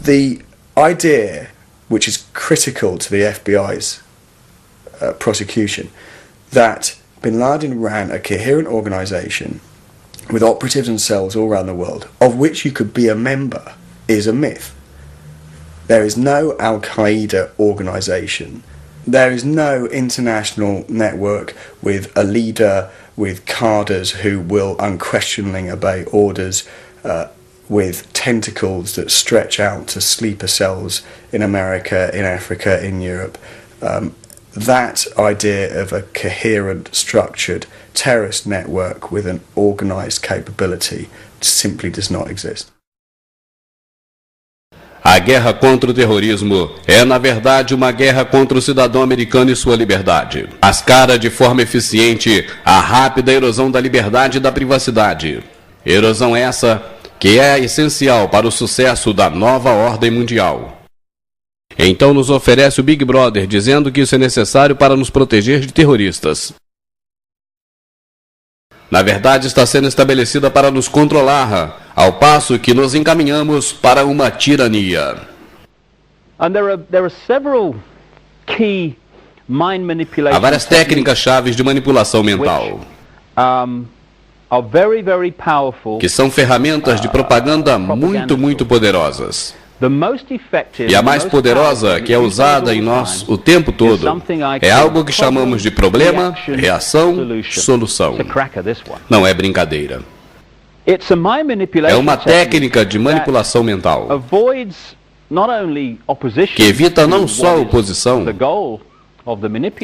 The idea, which is critical to the FBI's prosecution, that Bin Laden ran a coherent organisation with operatives and cells all around the world, of which you could be a member, is a myth. There is no Al-Qaeda organisation. There is no international network with a leader, with cadres who will unquestioningly obey orders, with tentacles that stretch out to sleeper cells in America, in Africa, in Europe. That idea of a coherent, structured terrorist network with an organised capability simply does not exist. A guerra contra o terrorismo é, na verdade, uma guerra contra o cidadão americano e sua liberdade. Mascara de forma eficiente a rápida erosão da liberdade e da privacidade. Erosão essa que é essencial para o sucesso da nova ordem mundial. Então nos oferece o Big Brother, dizendo que isso é necessário para nos proteger de terroristas. Na verdade, está sendo estabelecida para nos controlar, ao passo que nos encaminhamos para uma tirania. Há várias técnicas chaves de manipulação mental, que são ferramentas de propaganda muito poderosas. E a mais poderosa, que é usada em nós o tempo todo, é algo que chamamos de problema, reação, solução. Não é brincadeira. É uma técnica de manipulação mental que evita não só a oposição,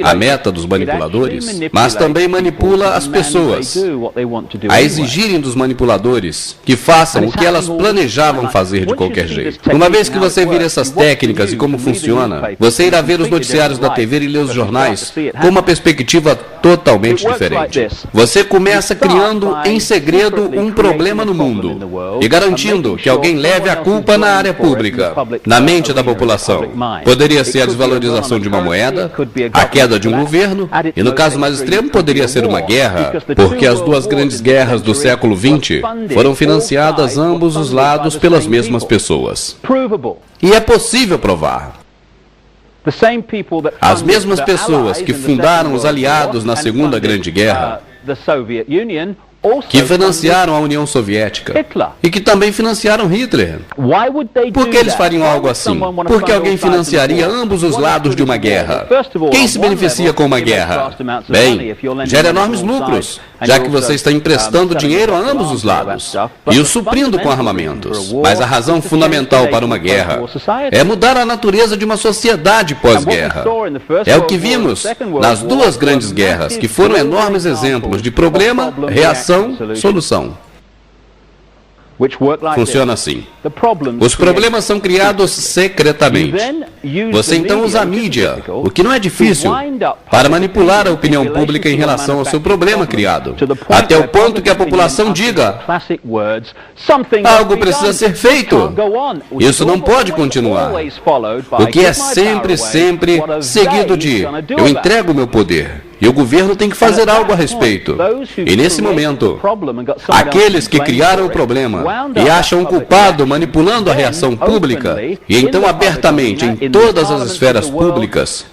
a meta dos manipuladores, mas também manipula as pessoas a exigirem dos manipuladores que façam o que elas planejavam fazer de qualquer jeito. Uma vez que você vir essas técnicas e como funciona, você irá ver os noticiários da TV e ler os jornais com uma perspectiva totalmente diferente. Você começa criando em segredo um problema no mundo e garantindo que alguém leve a culpa na área pública, na mente da população. Poderia ser a desvalorização de uma moeda, a queda de um governo, e no caso mais extremo poderia ser uma guerra, porque as duas grandes guerras do século XX foram financiadas ambos os lados pelas mesmas pessoas. E é possível provar. As mesmas pessoas que fundaram os aliados na Segunda Grande Guerra, que financiaram a União Soviética e que também financiaram Hitler. Por que eles fariam algo assim? Porque alguém financiaria ambos os lados de uma guerra. Quem se beneficia com uma guerra? Bem, gera enormes lucros, já que você está emprestando dinheiro a ambos os lados e o suprindo com armamentos. Mas a razão fundamental para uma guerra é mudar a natureza de uma sociedade pós-guerra. É o que vimos nas duas grandes guerras, que foram enormes exemplos de problema, reação, solução. Funciona assim. Os problemas são criados secretamente. Você então usa a mídia, o que não é difícil, para manipular a opinião pública em relação ao seu problema criado, até o ponto que a população diga: algo precisa ser feito. Isso não pode continuar. O que é sempre seguido de: eu entrego o meu poder. E o governo tem que fazer algo a respeito. E nesse momento, aqueles que criaram o problema e acham o culpado manipulando a reação pública, e então abertamente em todas as esferas públicas,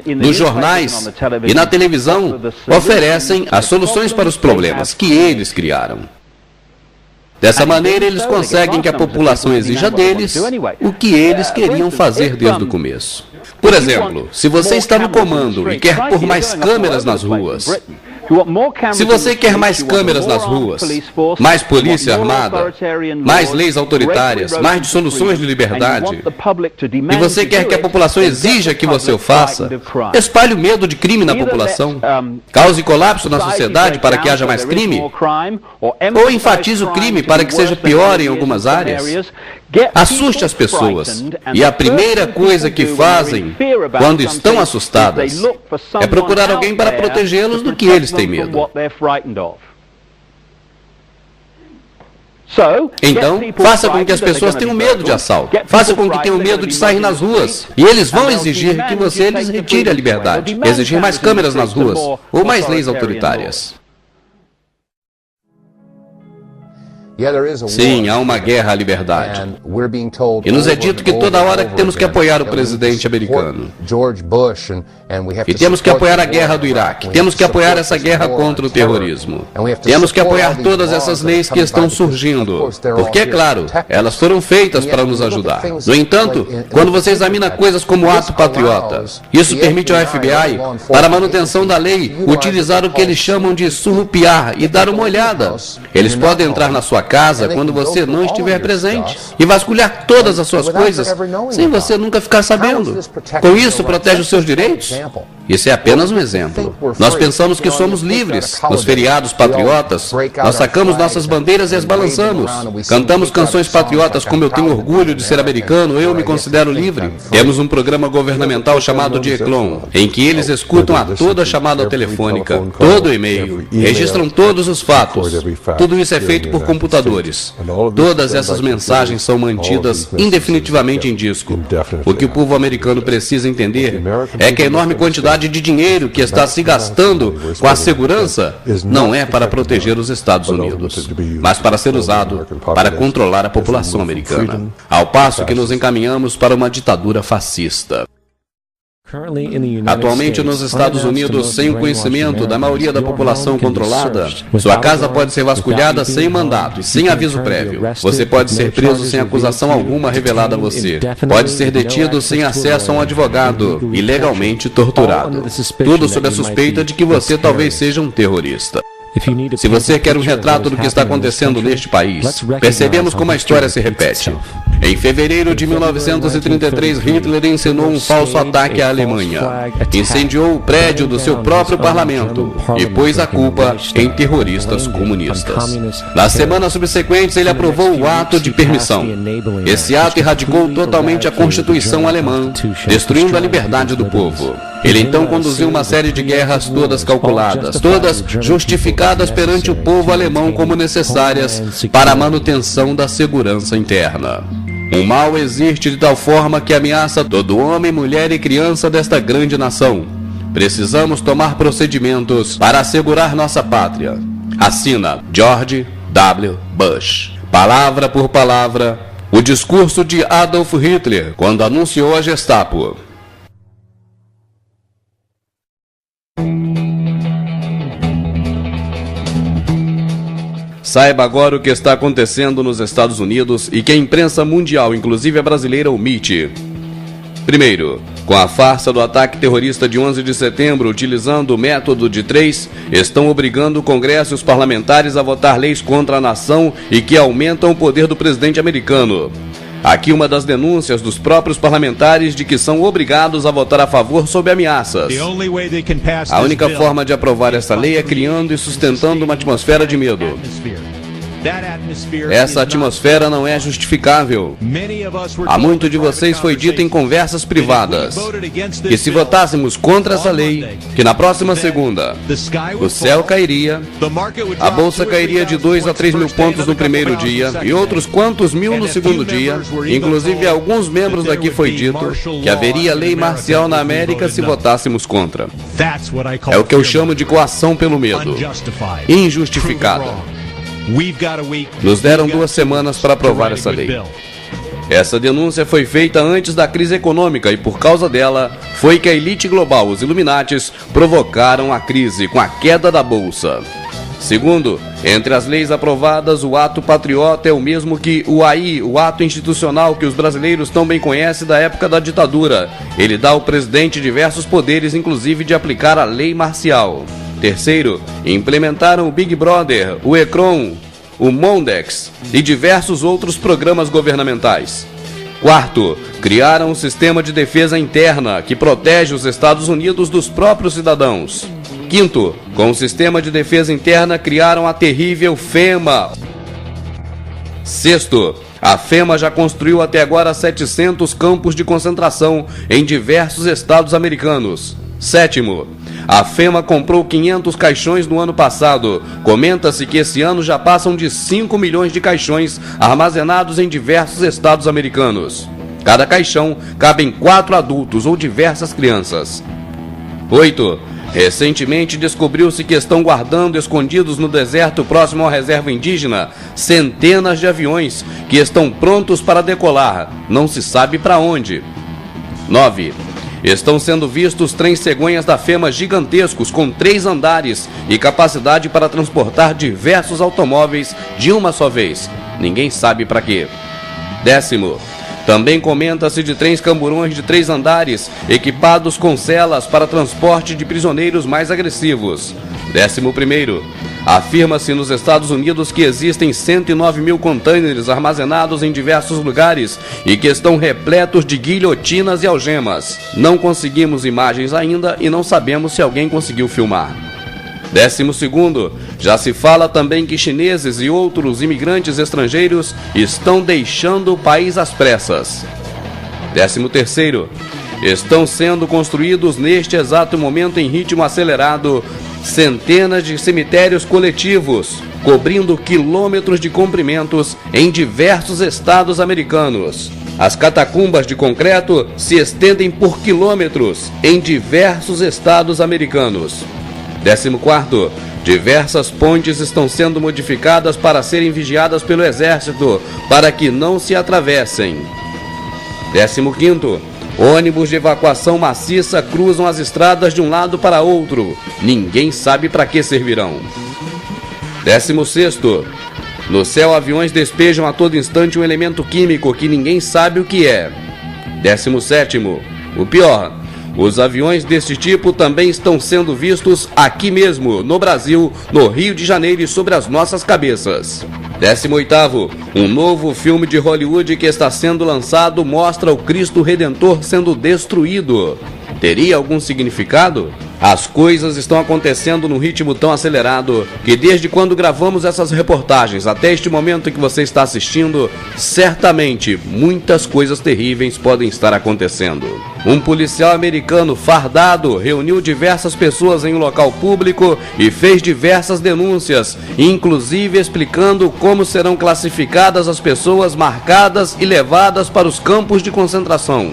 nos jornais e na televisão, oferecem as soluções para os problemas que eles criaram. Dessa maneira, eles conseguem que a população exija deles o que eles queriam fazer desde o começo. Por exemplo, se você está no comando e quer pôr mais câmeras nas ruas, se você quer mais câmeras nas ruas, mais polícia armada, mais leis autoritárias, mais dissoluções de liberdade, e você quer que a população exija que você o faça, espalhe o medo de crime na população, cause colapso na sociedade para que haja mais crime, ou enfatize o crime para que seja pior em algumas áreas, assuste as pessoas, e a primeira coisa que fazem quando estão assustadas é procurar alguém para protegê-los do que eles têm medo. Então, faça com que as pessoas tenham medo de assalto. Faça com que tenham medo de sair nas ruas. E eles vão exigir que você lhes retire a liberdade. Exigir mais câmeras nas ruas, ou mais leis autoritárias. Sim, há uma guerra à liberdade. E nos é dito que toda hora que temos que apoiar o presidente americano. E temos que apoiar a guerra do Iraque. Temos que apoiar essa guerra contra o terrorismo. Temos que apoiar todas essas leis que estão surgindo. Porque, é claro, elas foram feitas para nos ajudar. No entanto, quando você examina coisas como o ato patriota, isso permite ao FBI, para a manutenção da lei, utilizar o que eles chamam de surrupiar e dar uma olhada. Eles podem entrar na sua casa quando você não estiver presente e vasculhar todas as suas coisas sem você nunca ficar sabendo. Com isso, protege os seus direitos? Isso é apenas um exemplo. Nós pensamos que somos livres. Nos feriados patriotas, nós sacamos nossas bandeiras e as balançamos. Cantamos canções patriotas como Eu Tenho Orgulho de Ser Americano, Eu Me Considero Livre. Temos um programa governamental chamado de Eclon, em que eles escutam a toda a chamada telefônica, todo o e-mail, registram todos os fatos. Tudo isso é feito por computadores. Todas essas mensagens são mantidas indefinitivamente em disco. O que o povo americano precisa entender é que a enorme quantidade de dinheiro que está se gastando com a segurança não é para proteger os Estados Unidos, mas para ser usado para controlar a população americana, ao passo que nos encaminhamos para uma ditadura fascista. Atualmente nos Estados Unidos, sem o conhecimento da maioria da população controlada, sua casa pode ser vasculhada sem mandato e sem aviso prévio. Você pode ser preso sem acusação alguma revelada a você. Pode ser detido sem acesso a um advogado e legalmente torturado. Tudo sob a suspeita de que você talvez seja um terrorista. Se você quer um retrato do que está acontecendo neste país, percebemos como a história se repete. Em fevereiro de 1933, Hitler encenou um falso ataque à Alemanha, incendiou o prédio do seu próprio parlamento e pôs a culpa em terroristas comunistas. Nas semanas subsequentes, ele aprovou o ato de permissão. Esse ato erradicou totalmente a Constituição alemã, destruindo a liberdade do povo. Ele então conduziu uma série de guerras todas calculadas, todas justificadas perante o povo alemão como necessárias para a manutenção da segurança interna. O mal existe de tal forma que ameaça todo homem, mulher e criança desta grande nação. Precisamos tomar procedimentos para assegurar nossa pátria. Assina George W. Bush. Palavra por palavra, o discurso de Adolf Hitler quando anunciou a Gestapo. Saiba agora o que está acontecendo nos Estados Unidos e que a imprensa mundial, inclusive a brasileira, omite. Primeiro, com a farsa do ataque terrorista de 11 de setembro, utilizando o método de 3, estão obrigando o Congresso e os parlamentares a votar leis contra a nação e que aumentam o poder do presidente americano. Aqui uma das denúncias dos próprios parlamentares de que são obrigados a votar a favor sob ameaças. A única forma de aprovar essa lei é criando e sustentando uma atmosfera de medo. Essa atmosfera não é justificável. A muito de vocês foi dito em conversas privadas que se votássemos contra essa lei, que na próxima segunda o céu cairia, a bolsa cairia de 2 a 3 mil pontos no primeiro dia e outros quantos mil no segundo dia. Inclusive alguns membros daqui foi dito que haveria lei marcial na América se votássemos contra. É o que eu chamo de coação pelo medo, injustificada. Nos deram 2 semanas para aprovar essa lei. Essa denúncia foi feita antes da crise econômica e por causa dela foi que a elite global, os Illuminatis, provocaram a crise com a queda da bolsa. Segundo, entre as leis aprovadas, o ato patriota é o mesmo que o AI, o ato institucional que os brasileiros tão bem conhecem da época da ditadura. Ele dá ao presidente diversos poderes, inclusive de aplicar a lei marcial. Terceiro, implementaram o Big Brother, o Ecron, o Mondex e diversos outros programas governamentais. Quarto, criaram um sistema de defesa interna que protege os Estados Unidos dos próprios cidadãos. Quinto, com o sistema de defesa interna criaram a terrível FEMA. Sexto, a FEMA já construiu até agora 700 campos de concentração em diversos estados americanos. Sétimo, a FEMA comprou 500 caixões no ano passado. Comenta-se que esse ano já passam de 5 milhões de caixões armazenados em diversos estados americanos. Cada caixão cabem 4 adultos ou diversas crianças. 8. Recentemente descobriu-se que estão guardando escondidos no deserto próximo à reserva indígena centenas de aviões que estão prontos para decolar, não se sabe para onde. 9. Estão sendo vistos trens cegonhas da FEMA gigantescos com 3 andares e capacidade para transportar diversos automóveis de uma só vez. Ninguém sabe para quê. 10. Também comenta-se de trens camburões de 3 andares, equipados com celas para transporte de prisioneiros mais agressivos. 11. Afirma-se nos Estados Unidos que existem 109 mil contêineres armazenados em diversos lugares e que estão repletos de guilhotinas e algemas. Não conseguimos imagens ainda e não sabemos se alguém conseguiu filmar. 12. Já se fala também que chineses e outros imigrantes estrangeiros estão deixando o país às pressas. 13. Estão sendo construídos neste exato momento em ritmo acelerado centenas de cemitérios coletivos, cobrindo quilômetros de comprimentos em diversos estados americanos. As catacumbas de concreto se estendem por quilômetros em diversos estados americanos. 14. Diversas pontes estão sendo modificadas para serem vigiadas pelo exército para que não se atravessem. 15. Ônibus de evacuação maciça cruzam as estradas de um lado para outro. Ninguém sabe para que servirão. 16. No céu, aviões despejam a todo instante um elemento químico que ninguém sabe o que é. 17. O pior: os aviões deste tipo também estão sendo vistos aqui mesmo, no Brasil, no Rio de Janeiro e sobre as nossas cabeças. 18. Um novo filme de Hollywood que está sendo lançado mostra o Cristo Redentor sendo destruído. Teria algum significado? As coisas estão acontecendo num ritmo tão acelerado que desde quando gravamos essas reportagens até este momento em que você está assistindo, certamente muitas coisas terríveis podem estar acontecendo. Um policial americano fardado reuniu diversas pessoas em um local público e fez diversas denúncias, inclusive explicando como serão classificadas as pessoas marcadas e levadas para os campos de concentração.